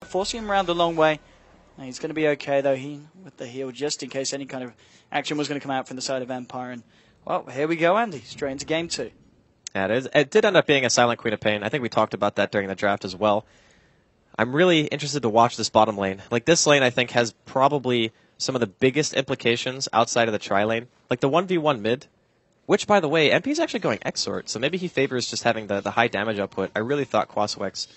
forcing him around the long way. He's going to be okay, though, with the heal, just in case any kind of action was going to come out from the side of Empire. And, well, here we go, Andy, straight into game 2. Yeah, it did end up being a Silent Queen of Pain. I think we talked about that during the draft as well. I'm really interested to watch this bottom lane. Like, this lane, I think, has probably some of the biggest implications outside of the tri-lane. Like, the 1v1 mid, which, by the way, MP is actually going Exort, so maybe he favors just having the high damage output. I really thought Quaswex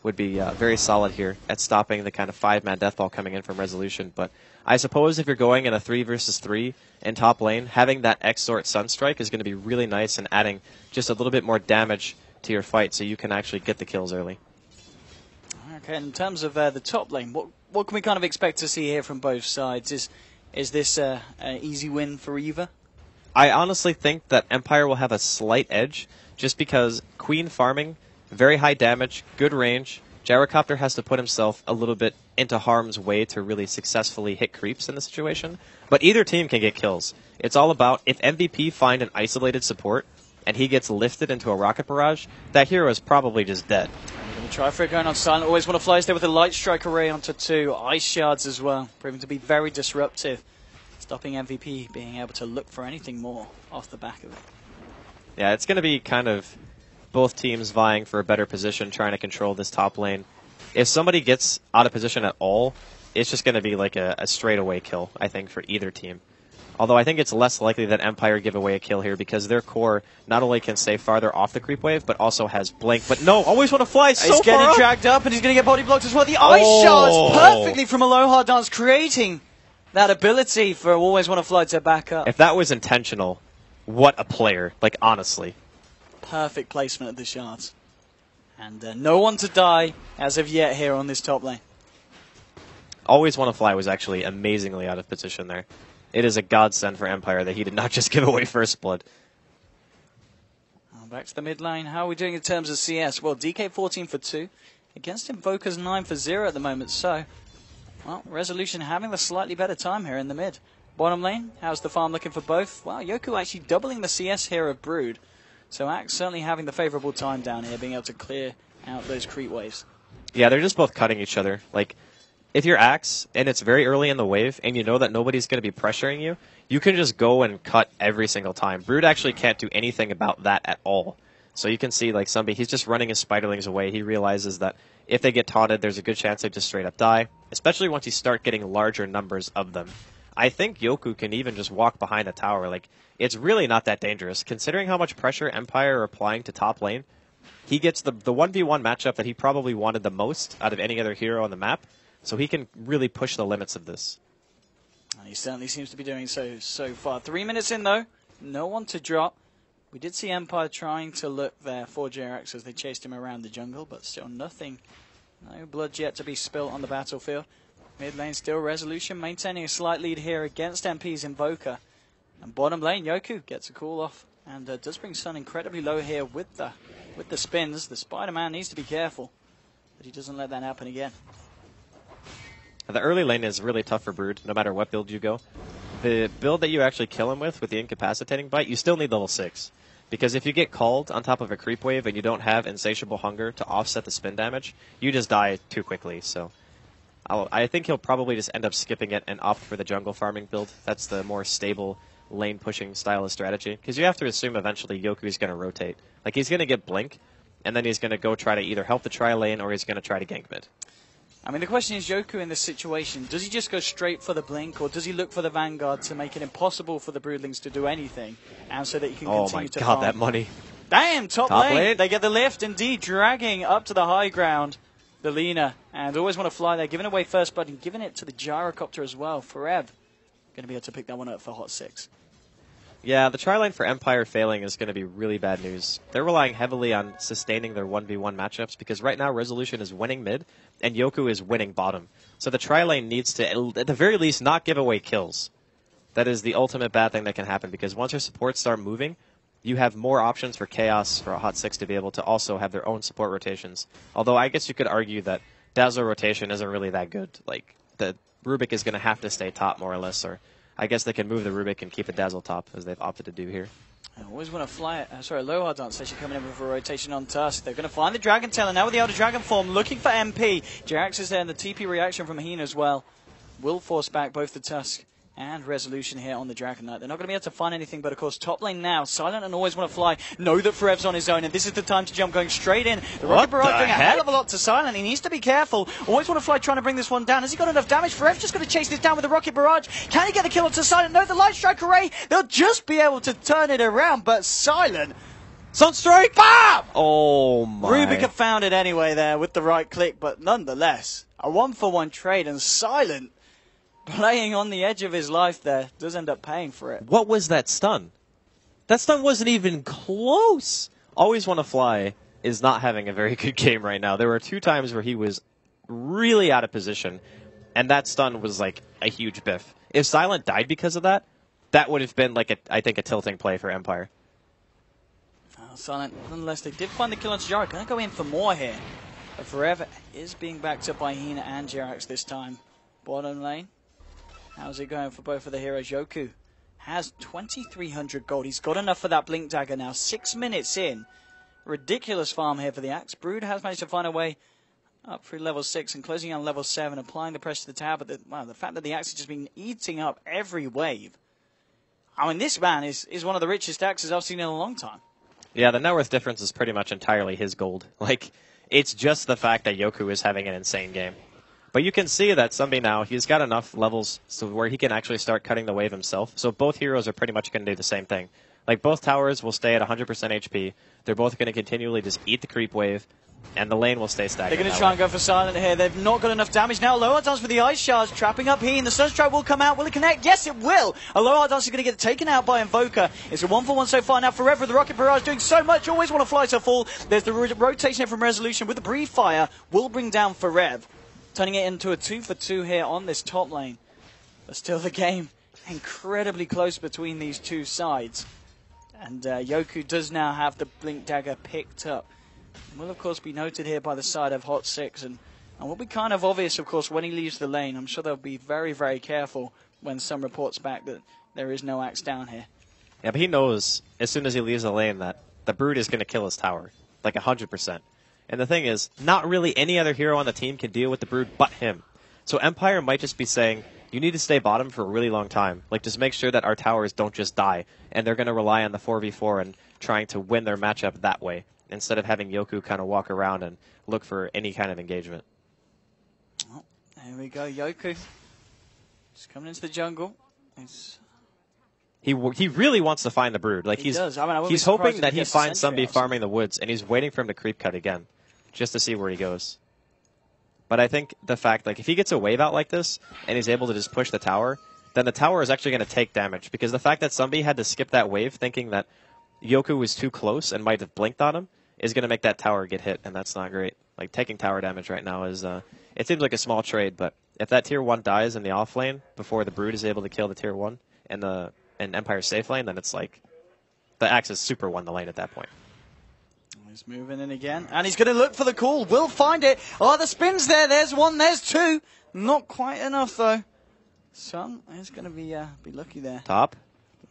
would be very solid here at stopping the kind of 5-man deathball coming in from Resolution. But I suppose if you're going in a 3 versus 3 in top lane, having that Exort Sunstrike is going to be really nice and adding just a little bit more damage to your fight so you can actually get the kills early. Okay, in terms of the top lane, what can we kind of expect to see here from both sides? Is this an easy win for either? I honestly think that Empire will have a slight edge just because Queen farming, very high damage, good range. Gyrocopter has to put himself a little bit into harm's way to really successfully hit creeps in the situation. But either team can get kills. It's all about if MVP find an isolated support and he gets lifted into a rocket barrage, that hero is probably just dead. Going to try for it going on silent. Always want to fly there with a light strike array onto 2. Ice shards as well, proving to be very disruptive. Stopping MVP being able to look for anything more off the back of it. Yeah, it's going to be kind of both teams vying for a better position, trying to control this top lane. If somebody gets out of position at all, it's just going to be like a straightaway kill, I think, for either team. Although I think it's less likely that Empire give away a kill here because their core not only can stay farther off the creep wave, but also has blink. But no, always want to fly so far. He's getting dragged up and he's going to get body blocked as well. The ice shards perfectly from Aloha Dance, creating that ability for always want to fly to back up. If that was intentional, what a player. Like, honestly. Perfect placement of the shards. And no one to die as of yet here on this top lane. Always want to fly was actually amazingly out of position there. It is a godsend for Empire that he did not just give away first blood. Back to the mid lane. How are we doing in terms of CS? Well, DK 14 for 2. Against Invoker's 9 for 0 at the moment. So, well, Resolution having the slightly better time here in the mid. Bottom lane, how's the farm looking for both? Well, Yoku actually doubling the CS here of Brood. So Axe certainly having the favorable time down here, being able to clear out those creep waves. Yeah, they're just both cutting each other. Like, if you're Axe and it's very early in the wave and you know that nobody's going to be pressuring you, you can just go and cut every single time. Brood actually can't do anything about that at all. So you can see, like, somebody, he's just running his spiderlings away. He realizes that if they get taunted, there's a good chance they just straight up die, especially once you start getting larger numbers of them. I think Yoku can even just walk behind a tower. Like, it's really not that dangerous. Considering how much pressure Empire are applying to top lane, he gets the 1v1 matchup that he probably wanted the most out of any other hero on the map. So he can really push the limits of this. And he certainly seems to be doing so far. 3 minutes in, though. No one to drop. We did see Empire trying to look there for JRX as they chased him around the jungle, but still nothing. No blood yet to be spilt on the battlefield. Mid lane still Resolution, maintaining a slight lead here against MP's Invoker. And bottom lane, Yoku gets a call off and does bring Sun incredibly low here with the spins. The Spider-Man needs to be careful that he doesn't let that happen again. The early lane is really tough for Brood, no matter what build you go. The build that you actually kill him with the incapacitating bite, you still need level 6. Because if you get called on top of a creep wave and you don't have insatiable hunger to offset the spin damage, you just die too quickly. So I think he'll probably just end up skipping it and opt for the jungle farming build. That's the more stable lane pushing style of strategy. Because you have to assume eventually Yoku's going to rotate. Like, he's going to get blink, and then he's going to go try to either help the tri lane or he's going to try to gank mid. I mean, the question is, Yoku in this situation, does he just go straight for the blink, or does he look for the Vanguard to make it impossible for the Broodlings to do anything, and so that he can continue to farm? Oh my god, that money. Damn, top lane. They get the lift, indeed, dragging up to the high ground the Lina, and always want to fly there, giving away first blood, and giving it to the Gyrocopter as well. Foreb going to be able to pick that one up for Hot 6. Yeah, the tri-lane for Empire failing is going to be really bad news. They're relying heavily on sustaining their 1v1 matchups because right now Resolution is winning mid and Yoku is winning bottom. So the tri-lane needs to, at the very least, not give away kills. That is the ultimate bad thing that can happen because once your supports start moving, you have more options for Chaos, for a Hot 6 to be able to also have their own support rotations. Although I guess you could argue that Dazzle rotation isn't really that good. Like, the Rubik is going to have to stay top more or less, or I guess they can move the Rubik and keep a Dazzle top, as they've opted to do here. I always want to fly it. Sorry, Low Dance actually coming in with a rotation on Tusk. They're going to find the Dragon Tail, and now with the Elder Dragon form, looking for MP. Jerax is there, and the TP reaction from Heen as well will force back both the Tusk and Resolution here on the Dragon Knight. They're not going to be able to find anything, but of course, top lane now. Silent and Always Want to Fly know that Forev's on his own, and this is the time to jump, going straight in. The Rocket Barrage doing a hell of a lot to Silent. He needs to be careful. Always Want to Fly trying to bring this one down. Has he got enough damage? Forev's just going to chase this down with the Rocket Barrage. Can he get the kill onto Silent? No, the Light Strike Array. They'll just be able to turn it around, but Silent... Sunstrike! Bam! Oh my. Rubica found it anyway there with the right click, but nonetheless, a 1-for-1 trade, and Silent, playing on the edge of his life there, does end up paying for it. What was that stun? That stun wasn't even close. Always Want to Fly is not having a very good game right now. There were 2 times where he was really out of position, and that stun was like a huge biff. If Silent died because of that, that would have been like I think a tilting play for Empire. Silent, nonetheless, they did find the kill on Jerax. Going to go in for more here. But Forever is being backed up by Hina and Jerax this time. Bottom lane. How's it going for both of the heroes? Yoku has 2,300 gold. He's got enough for that Blink Dagger now. 6 minutes in. Ridiculous farm here for the Axe. Brood has managed to find a way up through level 6 and closing on level 7, applying the pressure to the tower. But the fact that the Axe has just been eating up every wave. I mean, this man is one of the richest Axes I've seen in a long time. Yeah, the net worth difference is pretty much entirely his gold. Like, it's just the fact that Yoku is having an insane game. But you can see that Sunbi now, he's got enough levels so where he can actually start cutting the wave himself. So both heroes are pretty much going to do the same thing. Like, both towers will stay at 100% HP. They're both going to continually just eat the creep wave, and the lane will stay stagnant. They're going to try and go for Silent here. They've not got enough damage now. Low Dance with the Ice Shards, trapping up Heen. The Sunstrike will come out. Will it connect? Yes, it will. A Low Dance is going to get taken out by Invoker. It's a 1-for-1 so far now. Forever, the Rocket Barrage doing so much. Always Want to Fly to fall. There's the rotation here from Resolution with the Breathe Fire. Will bring down Forev, turning it into a 2-for-2 here on this top lane. But still the game incredibly close between these two sides. And Yoku does now have the Blink Dagger picked up. Will, of course, be noted here by the side of Hot 6, and will be kind of obvious, of course, when he leaves the lane. I'm sure they'll be very, very careful when some reports back that there is no Axe down here. Yeah, but he knows as soon as he leaves the lane that the Brood is going to kill his tower, like 100%. And the thing is, not really any other hero on the team can deal with the Brood but him. So Empire might just be saying, you need to stay bottom for a really long time. Like, just make sure that our towers don't just die. And they're going to rely on the 4v4 and trying to win their matchup that way, instead of having Yoku kind of walk around and look for any kind of engagement. Oh, there we go, Yoku. Just coming into the jungle. He really wants to find the Brood. Like, he does. I mean, he's hoping that he finds somebody farming the woods, and he's waiting for him to creep cut again, just to see where he goes. But I think the fact, like, if he gets a wave out like this, and he's able to just push the tower, then the tower is actually going to take damage, because the fact that somebody had to skip that wave thinking that Yoku was too close and might have blinked on him is going to make that tower get hit, and that's not great. Like, taking tower damage right now is, it seems like a small trade, but if that tier 1 dies in the off lane before the Brood is able to kill the tier 1 and Empire's safe lane, then it's like, the Axis super won the lane at that point. He's moving in again, and he's going to look for the call. Will find it. Oh, the spins there. There's one, there's two. Not quite enough, though. Sun is going to be lucky there. Top.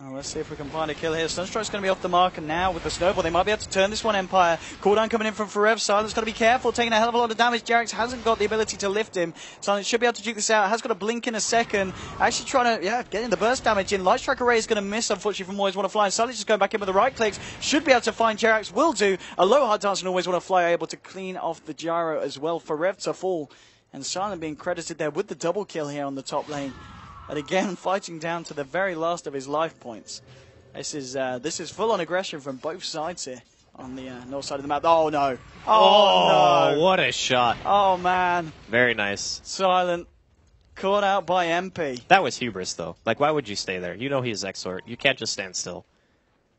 Oh, let's see if we can find a kill here. Sunstrike's going to be off the mark, and now with the snowball, they might be able to turn this one, Empire. Cooldown coming in from Forever. Silent's got to be careful, taking a hell of a lot of damage. Jerax hasn't got the ability to lift him. Silent should be able to duke this out. Has got a blink in a second. Actually trying to, get in the burst damage in. Light Strike Array is going to miss, unfortunately, from Always Want to Fly. Silent's just going back in with the right clicks. Should be able to find Jerax. Will do. A low hard dance and Always Want to Fly able to clean off the gyro as well. Forever to fall. And Silent being credited there with the double kill here on the top lane. And again, fighting down to the very last of his life points. This is full-on aggression from both sides here on the north side of the map. Oh, no. Oh, no. What a shot. Oh, man. Very nice. Silent. Caught out by MP. That was hubris, though. Like, why would you stay there? You know he's Exort. You can't just stand still.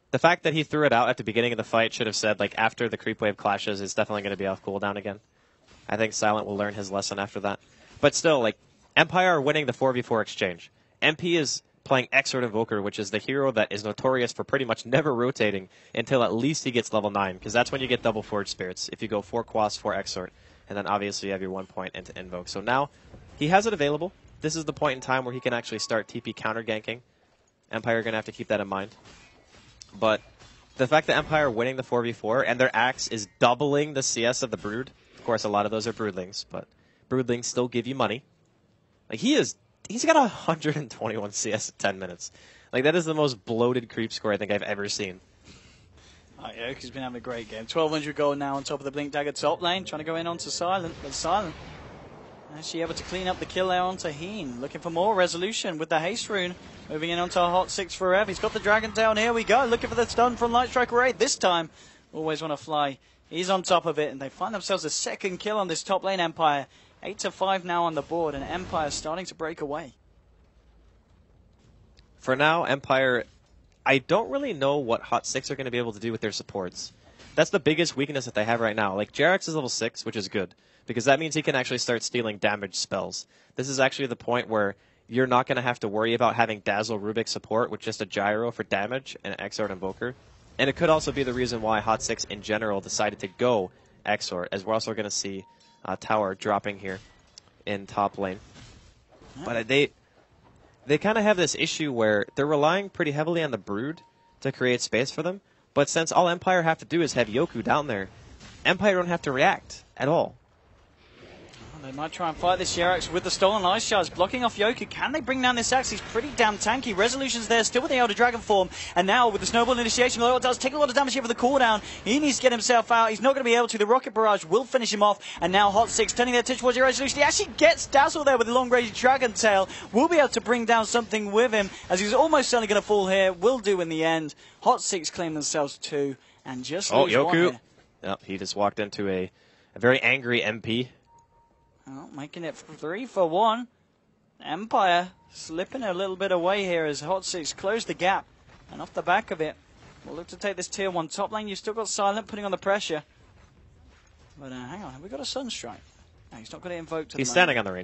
The fact that he threw it out at the beginning of the fight should have said, like, after the creep wave clashes, it's definitely going to be off cooldown again. I think Silent will learn his lesson after that. But still, like, Empire are winning the 4v4 exchange. MP is playing Exort Invoker, which is the hero that is notorious for pretty much never rotating until at least he gets level 9, because that's when you get double Forge Spirits, if you go 4 Quas, 4 Exort, and then obviously you have your 1 point into Invoke. So now, he has it available. This is the point in time where he can actually start TP counter ganking. Empire are going to have to keep that in mind. But the fact that Empire are winning the 4v4 and their Axe is doubling the CS of the Brood. Of course, a lot of those are Broodlings, but Broodlings still give you money. Like, he's got 121 CS in 10 minutes. Like, that is the most bloated creep score I think I've ever seen. Oh, yeah, he's been having a great game. 1200 gold now on top of the Blink Dagger top lane, trying to go in onto Silent, but Silent actually able to clean up the kill there onto Heen. Looking for more resolution with the haste rune. Moving in onto a hot 6 for Ev. He's got the dragon down. Here we go. Looking for the stun from Light Striker 8. This time, always want to fly. He's on top of it, and they find themselves a second kill on this top lane, Empire. 8-5 now on the board, and Empire starting to break away. For now, Empire, I don't really know what Hot 6 are going to be able to do with their supports. That's the biggest weakness that they have right now. Like, Jerax is level 6, which is good, because that means he can actually start stealing damage spells. This is actually the point where you're not going to have to worry about having Dazzle Rubik support with just a Gyro for damage and an Exort Invoker. And it could also be the reason why Hot 6 in general decided to go Exort, as we're also going to see Tower dropping here in top lane. But they kind of have this issue where they're relying pretty heavily on the Brood to create space for them. But since all Empire have to do is have Yoku down there, Empire don't have to react at all. They might try and fight this Jerax with the stolen ice shards, blocking off Yoku. Can they bring down this axe? He's pretty damn tanky. Resolution's there, still with the Elder Dragon form. And now with the Snowball Initiation, it does take a lot of damage here for the cooldown. He needs to get himself out. He's not going to be able to. The Rocket Barrage will finish him off. And now Hot 6 turning their attention towards Resolution. He actually gets Dazzle there with the long-range Dragon Tail. Will be able to bring down something with him, as he's almost certainly going to fall here. Will do in the end. Hot 6 claim themselves 2 and just lose Yoku. 1 here. Yep, he just walked into a very angry MP. Well, making it 3 for 1. Empire slipping a little bit away here as Hot 6 closed the gap. And off the back of it, we'll look to take this tier 1 top lane. You've still got Silent putting on the pressure. But hang on, have we got a Sunstrike? No, he's not got it invoked. He's standing on the range.